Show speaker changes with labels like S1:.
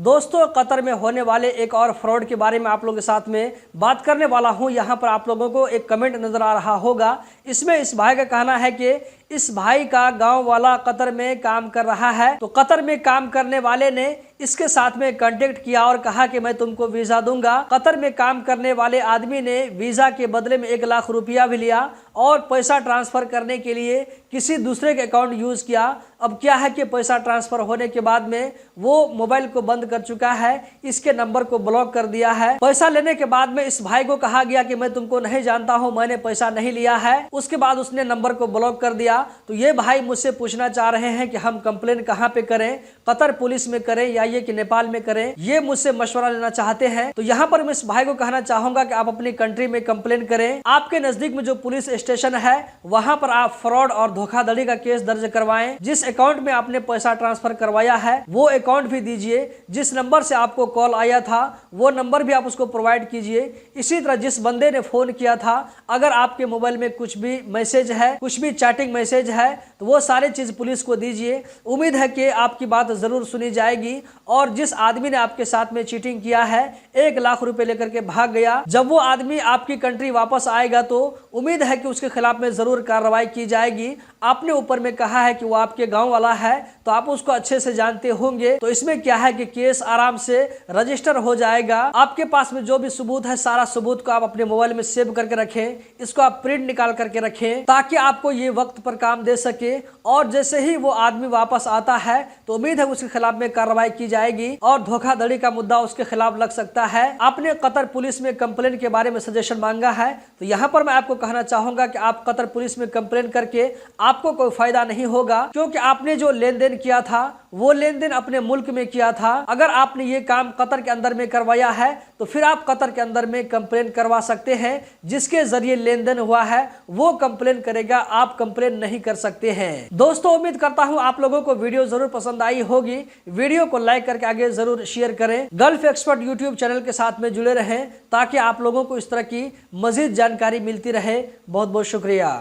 S1: दोस्तों, कतर में होने वाले एक और फ्रॉड के बारे में आप लोगों के साथ में बात करने वाला हूं। यहां पर आप लोगों को एक कमेंट नजर आ रहा होगा। इसमें इस भाई का कहना है कि इस भाई का गांव वाला कतर में काम कर रहा है, तो कतर में काम करने वाले ने इसके साथ में कांटेक्ट किया और कहा कि मैं तुमको वीजा दूंगा। कतर में काम करने वाले आदमी ने वीजा के बदले में 1 लाख रुपया भी लिया और पैसा ट्रांसफर करने के लिए किसी दूसरे के अकाउंट यूज किया। अब क्या है कि पैसा ट्रांसफर होने के बाद में वो मोबाइल को बंद कर चुका है, इसके नंबर को ब्लॉक कर दिया है। पैसा लेने के बाद में इस भाई को कहा गया कि मैं तुमको नहीं जानता हूं, मैंने पैसा नहीं लिया है। उसके बाद उसने नंबर को ब्लॉक कर दिया। तो ये भाई मुझसे पूछना चाह रहे हैं कि हम कंप्लेन कहां पे करें, कतर पुलिस में करें या ये कि नेपाल में करें, ये मुझसे मशवरा लेना चाहते हैं। तो यहाँ पर मैं इस भाई को कहना चाहूंगा कि आप अपनी कंट्री में कंप्लेन करें। आपके नजदीक में जो पुलिस स्टेशन है वहां पर आप फ्रॉड और धोखाधड़ी का केस दर्ज करवाएं। जिस अकाउंट में आपने पैसा ट्रांसफर करवाया है वो अकाउंट भी दीजिए। जिस नंबर से आपको कॉल आया था वो नंबर भी आप उसको प्रोवाइड कीजिए। इसी तरह जिस बंदे ने फोन किया था, अगर आपके मोबाइल में कुछ भी मैसेज है, कुछ भी चैटिंग मैसेज है, तो वो सारी चीज पुलिस को दीजिए। उम्मीद है कि आपकी बात जरूर सुनी जाएगी। और जिस आदमी ने आपके साथ में चीटिंग किया है, 1 लाख रुपए लेकर के भाग गया, जब वो आदमी आपकी कंट्री वापस आएगा तो उम्मीद है कि उसके खिलाफ में जरूर कार्रवाई की जाएगी। आपने ऊपर में कहा है कि वो आपके गांव वाला है, तो आप उसको अच्छे से जानते होंगे। तो इसमें क्या है कि केस आराम से रजिस्टर हो जाएगा। आपके पास में जो भी सबूत है, सारा सबूत को आप अपने मोबाइल में सेव करके रखें। इसको आप प्रिंट निकाल करके रखें ताकि आपको ये वक्त पर काम दे सके। और जैसे ही वो आदमी वापस आता है तो उम्मीद है उसके खिलाफ में कार्रवाई की जाएगी और धोखाधड़ी का मुद्दा उसके खिलाफ लग सकता है। आपने कतर पुलिस में कंप्लेन के बारे में सजेशन मांगा है, तो यहाँ पर मैं आपको कहना चाहूंगा कि आप कतर पुलिस में कंप्लेन करके आपको कोई फायदा नहीं होगा, क्योंकि आपने जो लेन देन किया था वो लेन देन अपने मुल्क में किया था। अगर आपने ये काम कतर के अंदर में करवाया है तो फिर आप कतर के अंदर में कंप्लेन करवा सकते हैं। जिसके जरिए लेन देन हुआ है वो कंप्लेन करेगा, आप कंप्लेन नहीं कर सकते हैं। दोस्तों, उम्मीद करता हूं आप लोगों को वीडियो जरूर पसंद आई होगी। वीडियो को लाइक करके आगे जरूर शेयर करें। गल्फ एक्सपर्ट यूट्यूब चैनल के साथ में जुड़े रहें ताकि आप लोगों को इस तरह की मजीद जानकारी मिलती रहे। बहुत बहुत शुक्रिया।